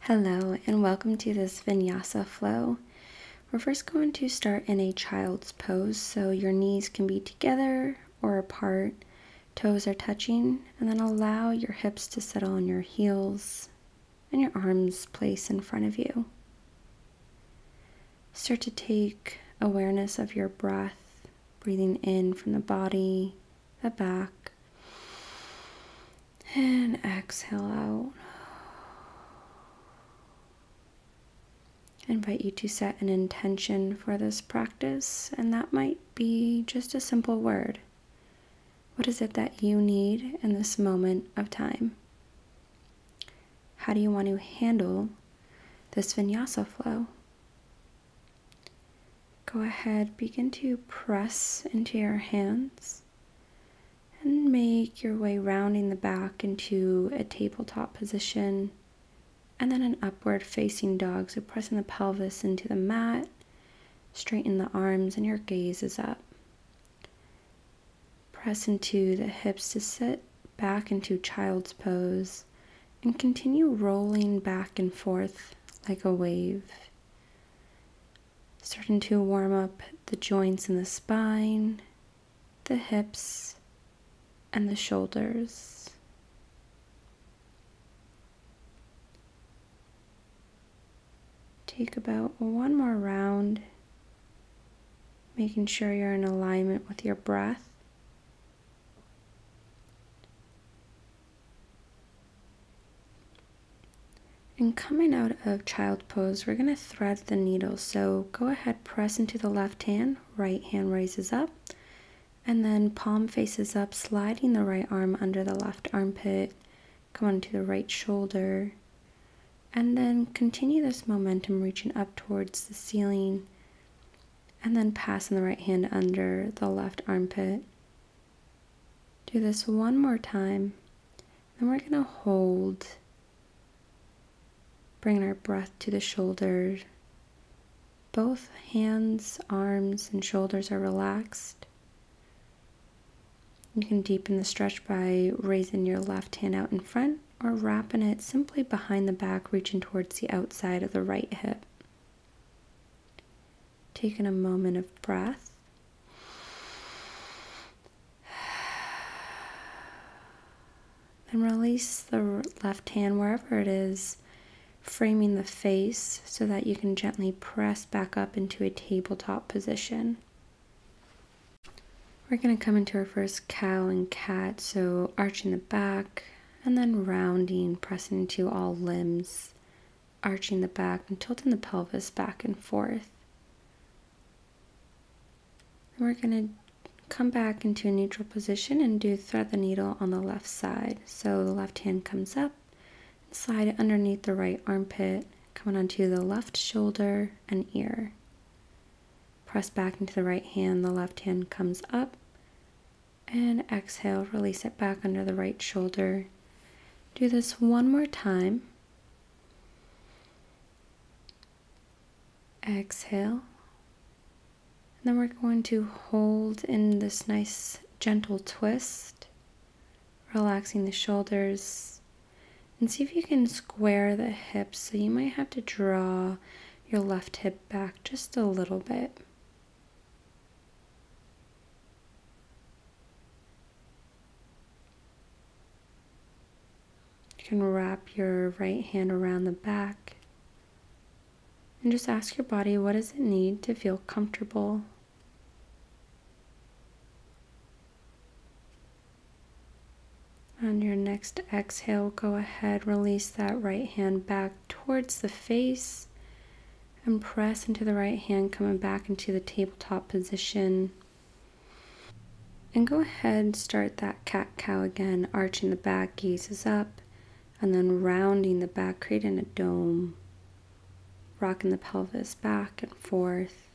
Hello and welcome to this Vinyasa flow. We're first going to start in a child's pose, so your knees can be together or apart, toes are touching, and then allow your hips to settle on your heels and your arms placed in front of you. Start to take awareness of your breath, breathing in from the body, the back, and exhale out. I invite you to set an intention for this practice, and that might be just a simple word. What is it that you need in this moment of time? How do you want to handle this Vinyasa flow? Go ahead, begin to press into your hands and make your way rounding the back into a tabletop position. And then an upward facing dog, so pressing the pelvis into the mat, straighten the arms and your gaze is up. Press into the hips to sit back into child's pose and continue rolling back and forth like a wave. Starting to warm up the joints in the spine, the hips, and the shoulders. Take about one more round, making sure you're in alignment with your breath. And coming out of child pose, we're going to thread the needle. So go ahead, press into the left hand, right hand raises up, and then palm faces up, sliding the right arm under the left armpit, come onto the right shoulder. And then continue this momentum reaching up towards the ceiling and then passing the right hand under the left armpit. Do this one more time. Then we're going to hold, bringing our breath to the shoulders. Both hands, arms, and shoulders are relaxed. You can deepen the stretch by raising your left hand out in front or wrapping it simply behind the back, reaching towards the outside of the right hip. Taking a moment of breath. Then release the left hand wherever it is, framing the face so that you can gently press back up into a tabletop position. We're going to come into our first cow and cat, so arching the back, and then rounding, pressing into all limbs, arching the back and tilting the pelvis back and forth. And we're going to come back into a neutral position and do thread the needle on the left side. So the left hand comes up, and slide it underneath the right armpit, coming onto the left shoulder and ear. Press back into the right hand, the left hand comes up, and exhale, release it back under the right shoulder. Do this one more time. Exhale. And then we're going to hold in this nice gentle twist, relaxing the shoulders. And see if you can square the hips. So you might have to draw your left hip back just a little bit. You can wrap your right hand around the back and just ask your body, what does it need to feel comfortable? On your next exhale, go ahead, release that right hand back towards the face and press into the right hand, coming back into the tabletop position. And go ahead, start that cat-cow again, arching the back, gazes up, and then rounding the back, creating a dome, rocking the pelvis back and forth.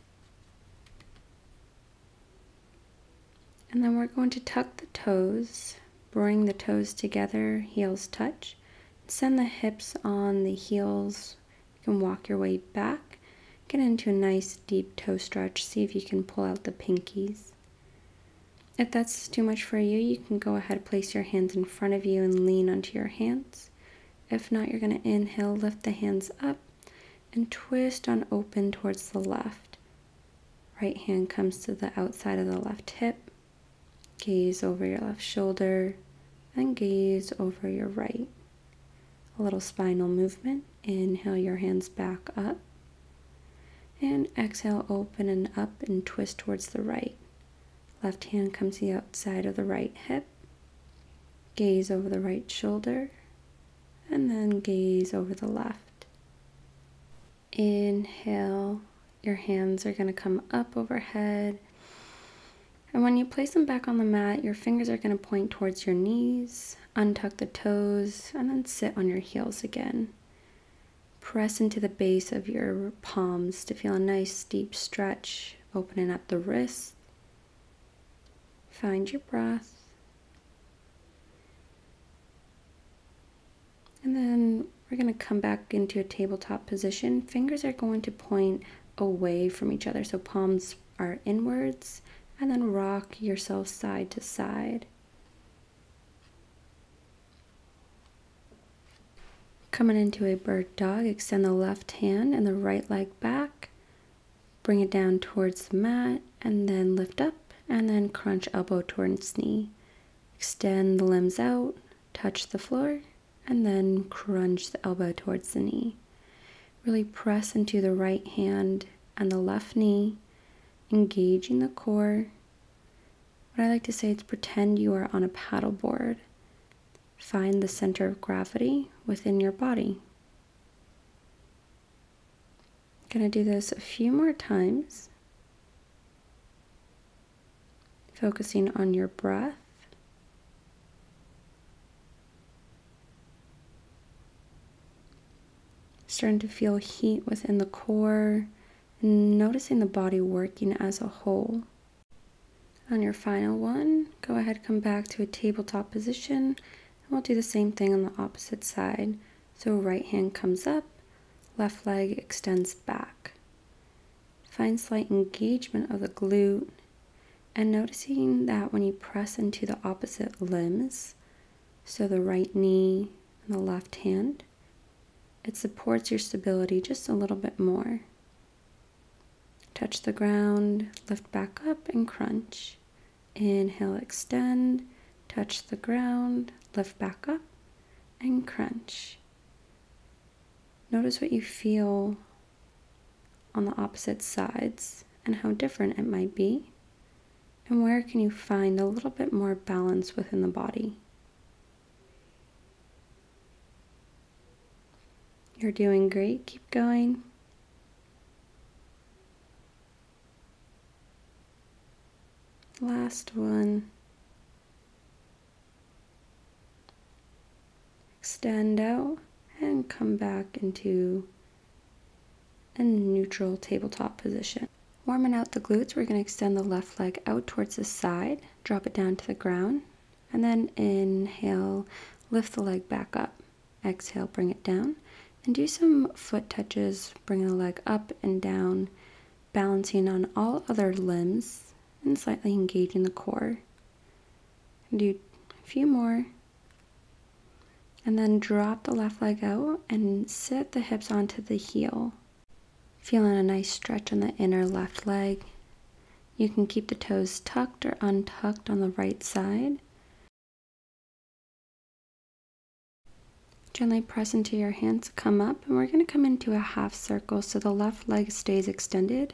And then we're going to tuck the toes, bring the toes together, heels touch, send the hips on the heels. You can walk your way back, get into a nice deep toe stretch, see if you can pull out the pinkies. If that's too much for you, you can go ahead, place your hands in front of you and lean onto your hands. If not, you're going to inhale, lift the hands up, and twist on open towards the left. Right hand comes to the outside of the left hip. Gaze over your left shoulder, and gaze over your right. A little spinal movement. Inhale your hands back up. And exhale, open and up and twist towards the right. Left hand comes to the outside of the right hip. Gaze over the right shoulder. And then gaze over the left. Inhale, your hands are going to come up overhead. And when you place them back on the mat, your fingers are going to point towards your knees, untuck the toes, and then sit on your heels again. Press into the base of your palms to feel a nice deep stretch, opening up the wrists. Find your breath. And then we're going to come back into a tabletop position. Fingers are going to point away from each other, so palms are inwards, and then rock yourself side to side. Coming into a bird dog, extend the left hand and the right leg back. Bring it down towards the mat, and then lift up, and then crunch elbow towards knee. Extend the limbs out, touch the floor, and then crunch the elbow towards the knee. Really press into the right hand and the left knee, engaging the core. What I like to say is pretend you are on a paddle board. Find the center of gravity within your body. Gonna do this a few more times. Focusing on your breath. Starting to feel heat within the core and noticing the body working as a whole. On your final one, go ahead, come back to a tabletop position, and we'll do the same thing on the opposite side. So right hand comes up, left leg extends back. Find slight engagement of the glute, and noticing that when you press into the opposite limbs, so the right knee and the left hand, it supports your stability just a little bit more. Touch the ground, lift back up, and crunch. Inhale, extend, touch the ground, lift back up, and crunch. Notice what you feel on the opposite sides and how different it might be, and where can you find a little bit more balance within the body. You're doing great. Keep going. Last one. Extend out and come back into a neutral tabletop position. Warming out the glutes, we're going to extend the left leg out towards the side, drop it down to the ground, and then inhale, lift the leg back up. Exhale, bring it down, and do some foot touches, bringing the leg up and down, balancing on all other limbs, and slightly engaging the core. And do a few more. And then drop the left leg out and sit the hips onto the heel. Feeling a nice stretch on the inner left leg. You can keep the toes tucked or untucked on the right side. Gently press into your hands, come up, and we're going to come into a half circle so the left leg stays extended.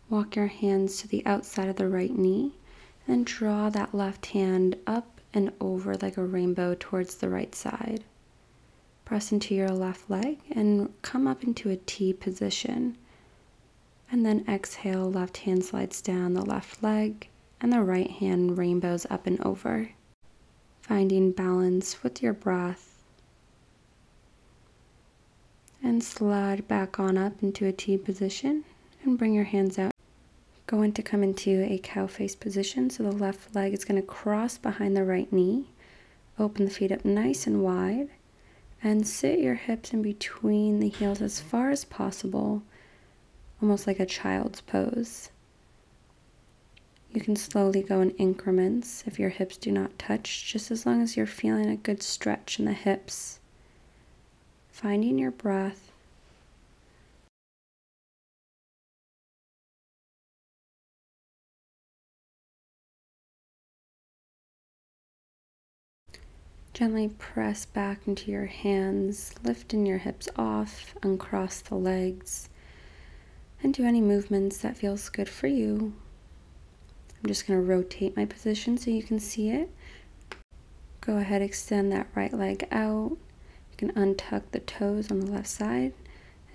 Walk your hands to the outside of the right knee, and draw that left hand up and over like a rainbow towards the right side. Press into your left leg and come up into a T position. And then exhale, left hand slides down the left leg, and the right hand rainbows up and over. Finding balance with your breath. And slide back on up into a T position, and bring your hands out. Going to come into a cow face position, so the left leg is going to cross behind the right knee. Open the feet up nice and wide, and sit your hips in between the heels as far as possible, almost like a child's pose. You can slowly go in increments if your hips do not touch, just as long as you're feeling a good stretch in the hips. finding your breath. Gently press back into your hands, lifting your hips off, uncross the legs, and do any movements that feels good for you. I'm just going to rotate my position so you can see it. Go ahead, extend that right leg out. You can untuck the toes on the left side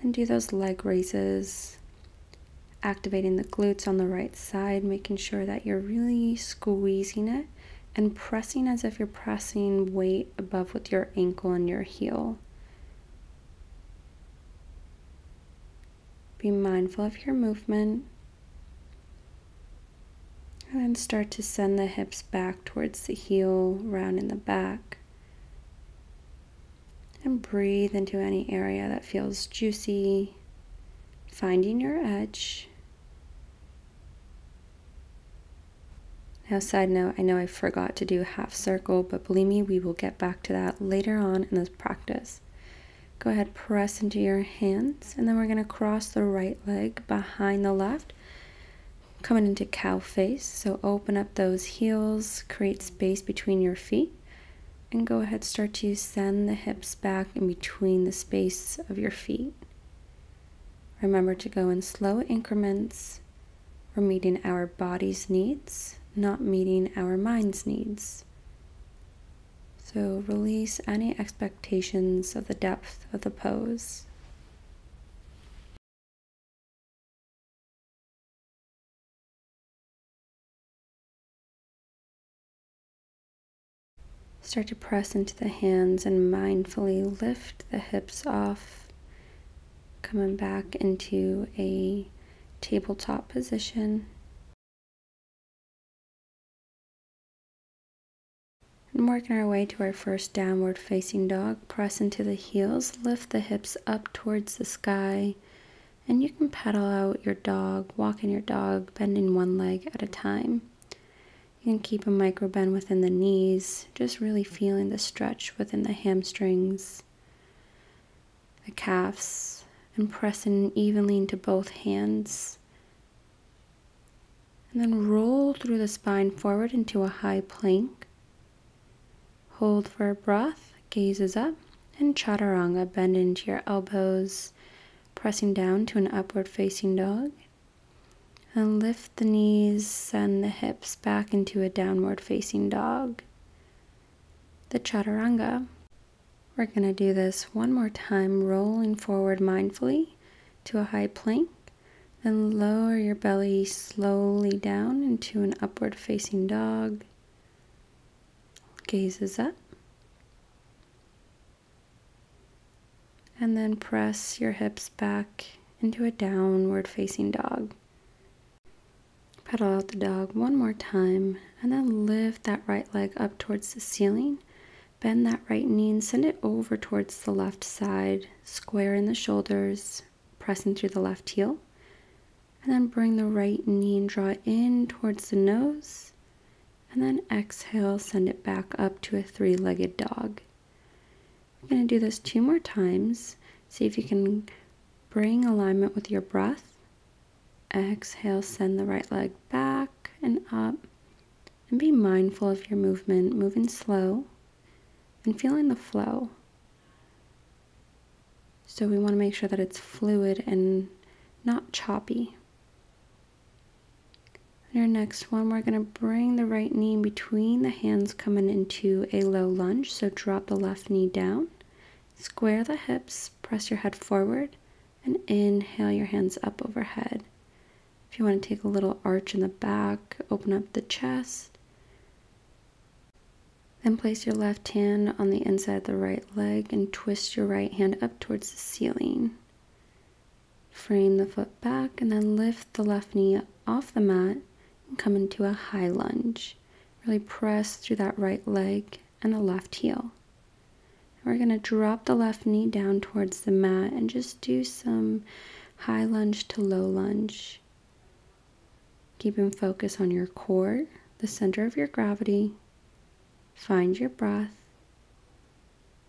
and do those leg raises, activating the glutes on the right side, making sure that you're really squeezing it and pressing as if you're pressing weight above with your ankle and your heel. Be mindful of your movement. And then start to send the hips back towards the heel, round in the back. And breathe into any area that feels juicy, finding your edge. Now, side note, I know I forgot to do half circle, but believe me, we will get back to that later on in this practice. Go ahead, press into your hands, and then we're going to cross the right leg behind the left, coming into cow face. So open up those heels, create space between your feet, and go ahead, start to send the hips back in between the space of your feet. Remember to go in slow increments. We're meeting our body's needs, not meeting our mind's needs. So release any expectations of the depth of the pose. Start to press into the hands and mindfully lift the hips off, coming back into a tabletop position. And working our way to our first downward facing dog, press into the heels, lift the hips up towards the sky, and you can pedal out your dog, walking your dog, bending one leg at a time. You can keep a micro bend within the knees, just really feeling the stretch within the hamstrings, the calves, and pressing evenly into both hands. And then roll through the spine forward into a high plank. Hold for a breath, gazes up, and chaturanga, bend into your elbows, pressing down to an upward facing dog. And lift the knees, send the hips back into a downward facing dog. The chaturanga. We're going to do this one more time, rolling forward mindfully to a high plank. Then lower your belly slowly down into an upward facing dog. Gazes up. And then press your hips back into a downward facing dog. Pedal out the dog one more time, and then lift that right leg up towards the ceiling. Bend that right knee and send it over towards the left side. Square in the shoulders, pressing through the left heel. And then bring the right knee and draw it in towards the nose. And then exhale, send it back up to a three-legged dog. We're going to do this 2 more times. See if you can bring alignment with your breath. Exhale, send the right leg back and up. And be mindful of your movement, moving slow and feeling the flow. So we want to make sure that it's fluid and not choppy. On your next one, we're going to bring the right knee in between the hands, coming into a low lunge. So drop the left knee down, square the hips, press your head forward, and inhale your hands up overhead. If you want to take a little arch in the back, open up the chest. Then place your left hand on the inside of the right leg and twist your right hand up towards the ceiling. Frame the foot back and then lift the left knee off the mat and come into a high lunge. Really press through that right leg and the left heel. We're going to drop the left knee down towards the mat and just do some high lunge to low lunge. Keeping focus on your core, the center of your gravity. Find your breath.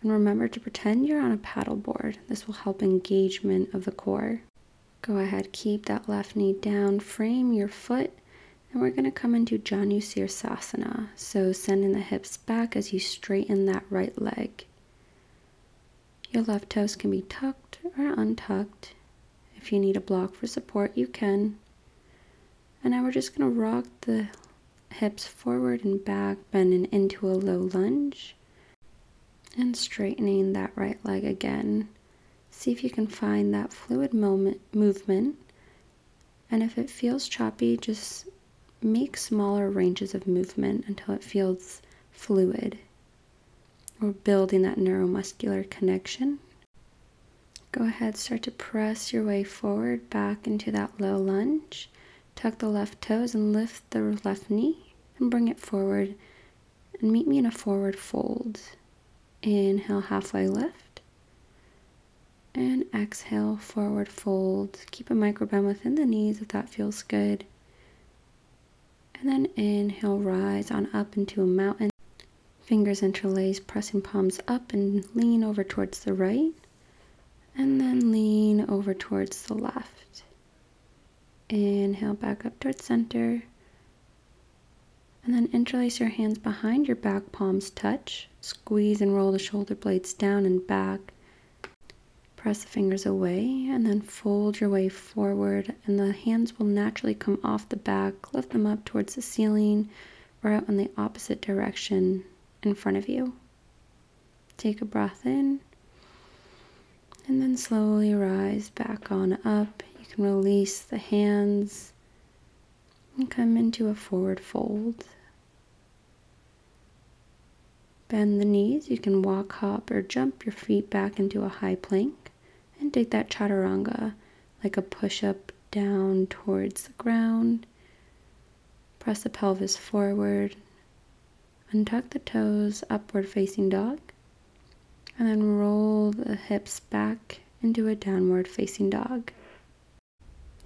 And remember to pretend you're on a paddleboard. This will help engagement of the core. Go ahead, keep that left knee down, frame your foot, and we're going to come into Janu Sirsasana. So sending the hips back as you straighten that right leg. Your left toes can be tucked or untucked. If you need a block for support, you can. And now we're just going to rock the hips forward and back, bending into a low lunge. And straightening that right leg again. See if you can find that fluid movement. And if it feels choppy, just make smaller ranges of movement until it feels fluid. We're building that neuromuscular connection. Go ahead, start to press your way forward back into that low lunge. Tuck the left toes and lift the left knee and bring it forward and meet me in a forward fold. Inhale, halfway lift. And exhale, forward fold. Keep a micro bend within the knees if that feels good. And then inhale, rise on up into a mountain. Fingers interlace, pressing palms up and lean over towards the right. And then lean over towards the left. Inhale, back up towards center. And then interlace your hands behind your back, palms touch. Squeeze and roll the shoulder blades down and back. Press the fingers away and then fold your way forward, and the hands will naturally come off the back. Lift them up towards the ceiling or out in the opposite direction in front of you. Take a breath in and then slowly rise back on up. You can release the hands and come into a forward fold. Bend the knees. You can walk, hop, or jump your feet back into a high plank. And take that chaturanga like a push-up down towards the ground. Press the pelvis forward. Untuck the toes, upward facing dog. And then roll the hips back into a downward facing dog.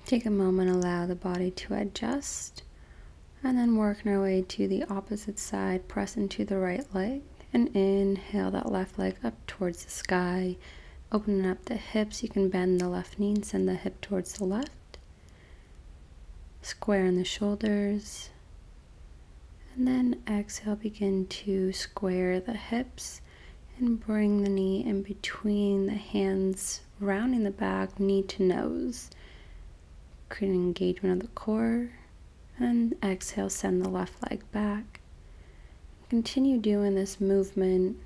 Take a moment, allow the body to adjust. And then working our way to the opposite side, press into the right leg. And inhale that left leg up towards the sky. Opening up the hips, you can bend the left knee and send the hip towards the left. Square in the shoulders. And then exhale, begin to square the hips and bring the knee in between the hands, rounding the back, knee to nose. Creating engagement of the core. And exhale, send the left leg back. Continue doing this movement.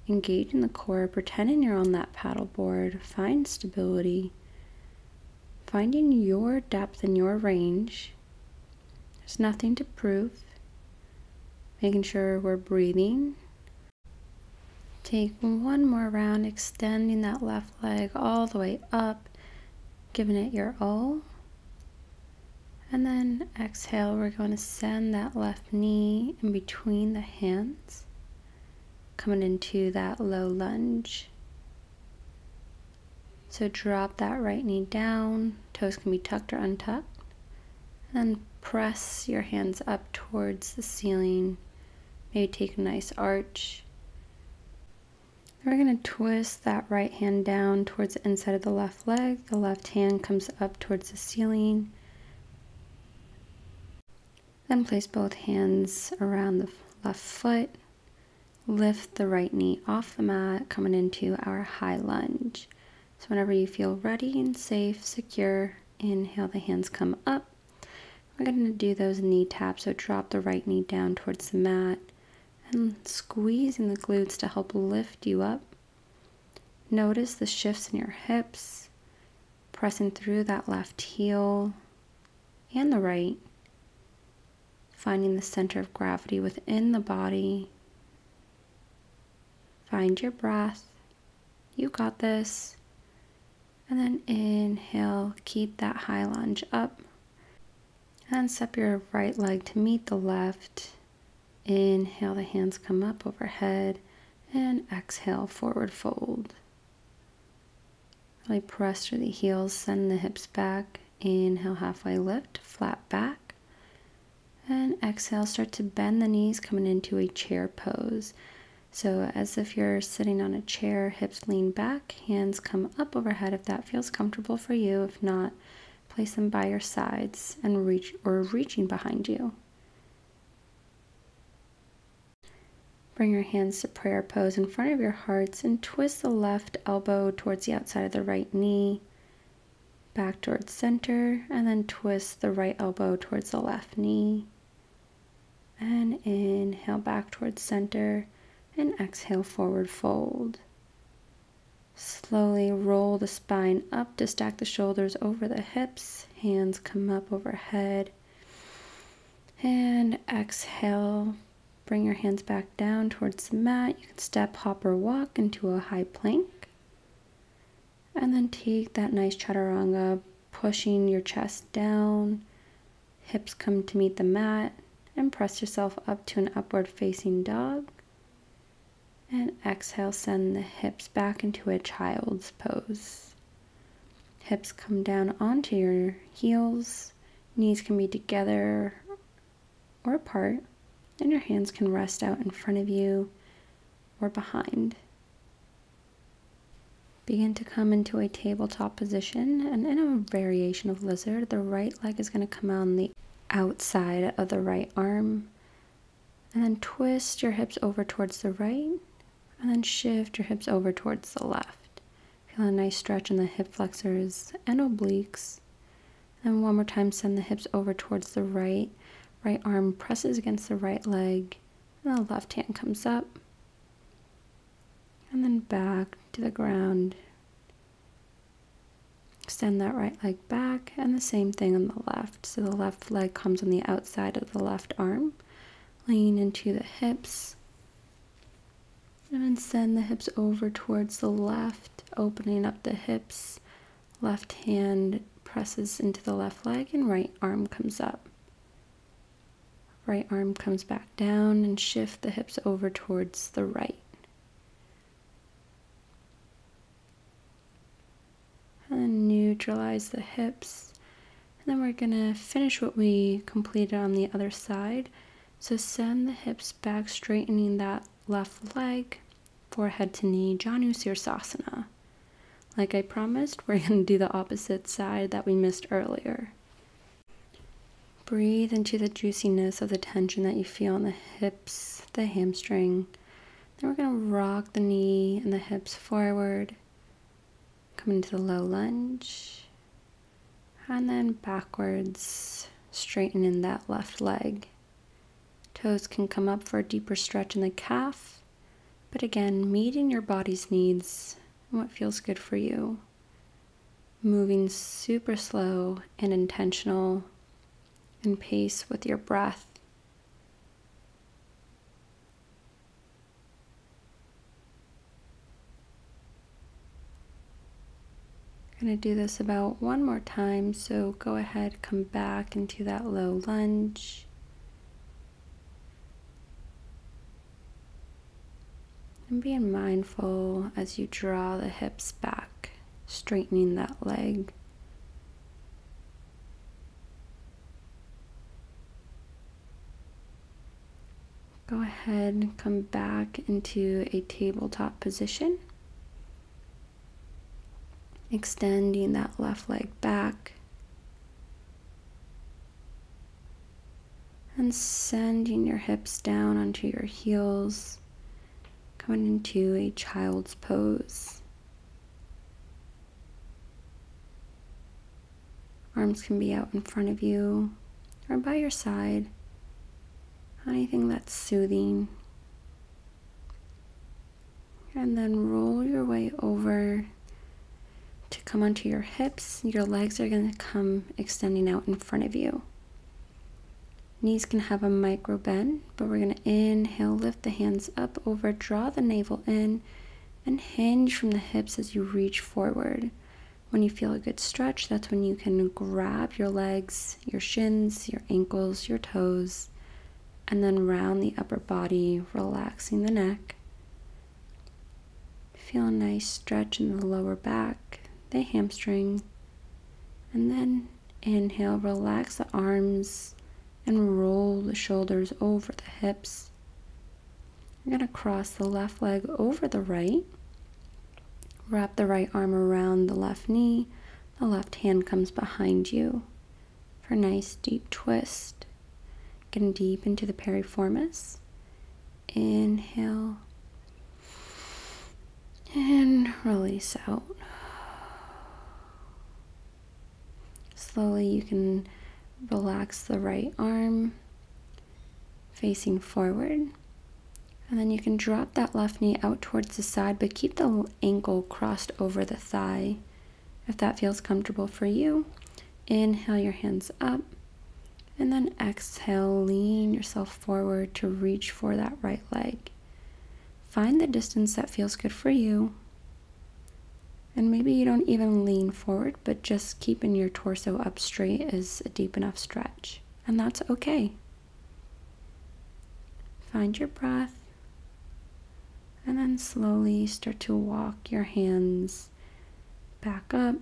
Engage in the core, pretending you're on that paddleboard. Find stability. Finding your depth and your range. There's nothing to prove. Making sure we're breathing. Take one more round, extending that left leg all the way up, giving it your all. And then exhale, we're going to send that left knee in between the hands. Coming into that low lunge. So drop that right knee down. Toes can be tucked or untucked. And then press your hands up towards the ceiling. Maybe take a nice arch. We're going to twist that right hand down towards the inside of the left leg. The left hand comes up towards the ceiling. Then place both hands around the left foot. Lift the right knee off the mat, coming into our high lunge. So whenever you feel ready and safe, secure, inhale, the hands come up. We're going to do those knee taps, so drop the right knee down towards the mat and squeezing the glutes to help lift you up. Notice the shifts in your hips, pressing through that left heel and the right, finding the center of gravity within the body. Find your breath. You got this. And then inhale, keep that high lunge up. And step your right leg to meet the left. Inhale, the hands come up overhead. And exhale, forward fold. Really press through the heels, send the hips back. Inhale, halfway lift, flat back. And exhale, start to bend the knees, coming into a chair pose. So as if you're sitting on a chair, hips lean back, hands come up overhead if that feels comfortable for you. If not, place them by your sides and reaching behind you. Bring your hands to prayer pose in front of your hearts and twist the left elbow towards the outside of the right knee, back towards center, and then twist the right elbow towards the left knee. And inhale back towards center and exhale forward fold. Slowly roll the spine up to stack the shoulders over the hips. Hands come up overhead. And exhale. Bring your hands back down towards the mat. You can step, hop, or walk into a high plank. And then take that nice chaturanga, pushing your chest down. Hips come to meet the mat. And press yourself up to an upward facing dog. And exhale, send the hips back into a child's pose. Hips come down onto your heels. Knees can be together or apart. And your hands can rest out in front of you or behind. Begin to come into a tabletop position. And in a variation of lizard, the right leg is going to come on the outside of the right arm, and then twist your hips over towards the right, and then shift your hips over towards the left. Feel a nice stretch in the hip flexors and obliques. And one more time, send the hips over towards the right. Right arm presses against the right leg, and the left hand comes up, and then back to the ground. Extend that right leg back, and the same thing on the left. So the left leg comes on the outside of the left arm. Lean into the hips. And then send the hips over towards the left, opening up the hips. Left hand presses into the left leg, and right arm comes up. Right arm comes back down, and shift the hips over towards the right. And neutralize the hips. And then we're going to finish what we completed on the other side. So send the hips back, straightening that left leg, forehead to knee, Janu Sirsasana. Like I promised, we're going to do the opposite side that we missed earlier. Breathe into the juiciness of the tension that you feel in the hips, the hamstring. Then we're going to rock the knee and the hips forward. Come into the low lunge, and then backwards, straighten in that left leg. Toes can come up for a deeper stretch in the calf, but again, meeting your body's needs and what feels good for you. Moving super slow and intentional in pace with your breath. I'm going to do this about one more time, so go ahead, come back into that low lunge. And being mindful as you draw the hips back, straightening that leg. Go ahead, come back into a tabletop position. Extending that left leg back. And sending your hips down onto your heels. Coming into a child's pose. Arms can be out in front of you or by your side. Anything that's soothing. And then roll your way over to come onto your hips. Your legs are going to come extending out in front of you. Knees can have a micro bend, but we're going to inhale, lift the hands up over, draw the navel in, and hinge from the hips as you reach forward. When you feel a good stretch, that's when you can grab your legs, your shins, your ankles, your toes, and then round the upper body, relaxing the neck. Feel a nice stretch in the lower back, the hamstring, and then inhale, relax the arms and roll the shoulders over the hips. We're going to cross the left leg over the right. Wrap the right arm around the left knee. The left hand comes behind you for a nice deep twist. Getting deep into the piriformis. Inhale. And release out. Slowly you can relax the right arm facing forward. And then you can drop that left knee out towards the side, but keep the ankle crossed over the thigh if that feels comfortable for you. Inhale your hands up, and then exhale, lean yourself forward to reach for that right leg. Find the distance that feels good for you. And maybe you don't even lean forward, but just keeping your torso up straight is a deep enough stretch. And that's okay. Find your breath. And then slowly start to walk your hands back up.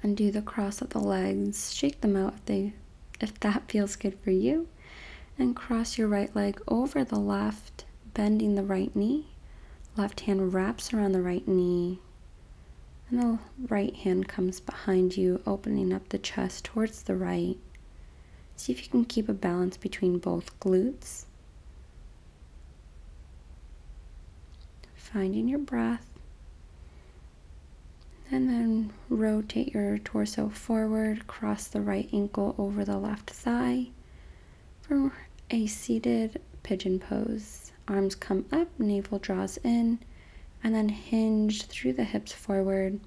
And do the cross of the legs. Shake them out if that feels good for you. And cross your right leg over the left, bending the right knee. Left hand wraps around the right knee. And the right hand comes behind you, opening up the chest towards the right. See if you can keep a balance between both glutes. Finding your breath. And then rotate your torso forward, cross the right ankle over the left thigh for a seated pigeon pose. Arms come up, navel draws in, and then hinge through the hips forward.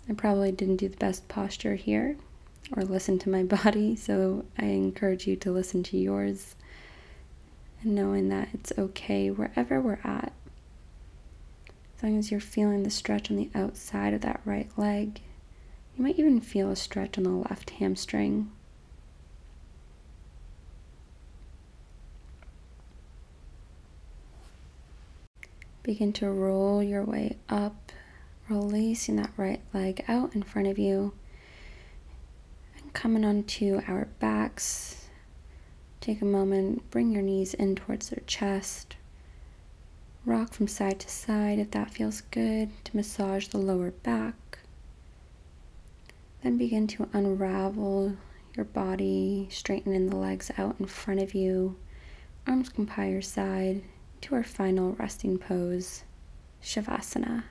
I probably didn't do the best posture here or listen to my body, so I encourage you to listen to yours and knowing that it's okay wherever we're at. As long as you're feeling the stretch on the outside of that right leg, you might even feel a stretch on the left hamstring. Begin to roll your way up, releasing that right leg out in front of you. And coming onto our backs, take a moment, bring your knees in towards their chest. Rock from side to side if that feels good to massage the lower back. Then begin to unravel your body, straightening the legs out in front of you. Arms come by your side to our final resting pose, Shavasana.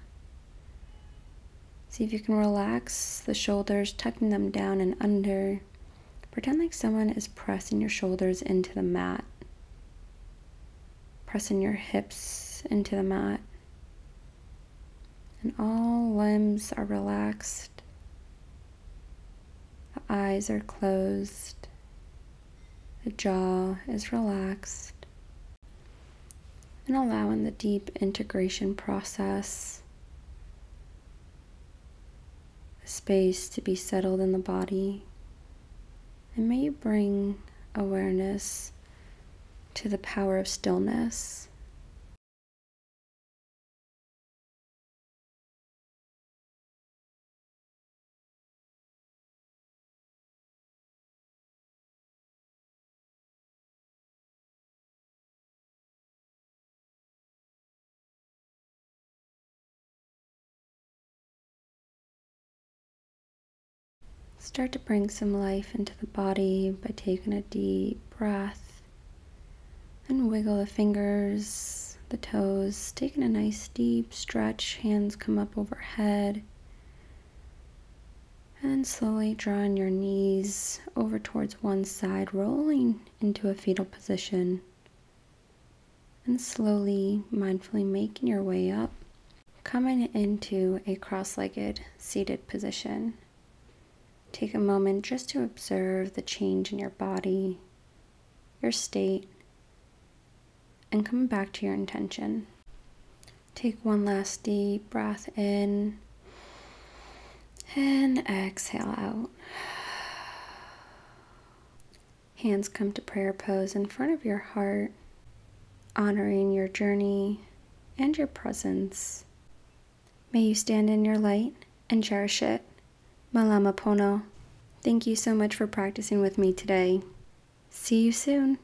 See if you can relax the shoulders, tucking them down and under. Pretend like someone is pressing your shoulders into the mat. Pressing your hips into the mat. And all limbs are relaxed. The eyes are closed. The jaw is relaxed. And allowing the deep integration process, the space to be settled in the body. And may you bring awareness to the power of stillness. Start to bring some life into the body by taking a deep breath and wiggle the fingers, the toes, taking a nice deep stretch. Hands come up overhead. And then slowly drawing your knees over towards one side, rolling into a fetal position. And slowly, mindfully making your way up, coming into a cross-legged seated position. Take a moment just to observe the change in your body, your state, and come back to your intention. Take one last deep breath in and exhale out. Hands come to prayer pose in front of your heart, honoring your journey and your presence. May you stand in your light and cherish it. Malama Pono. Thank you so much for practicing with me today. See you soon.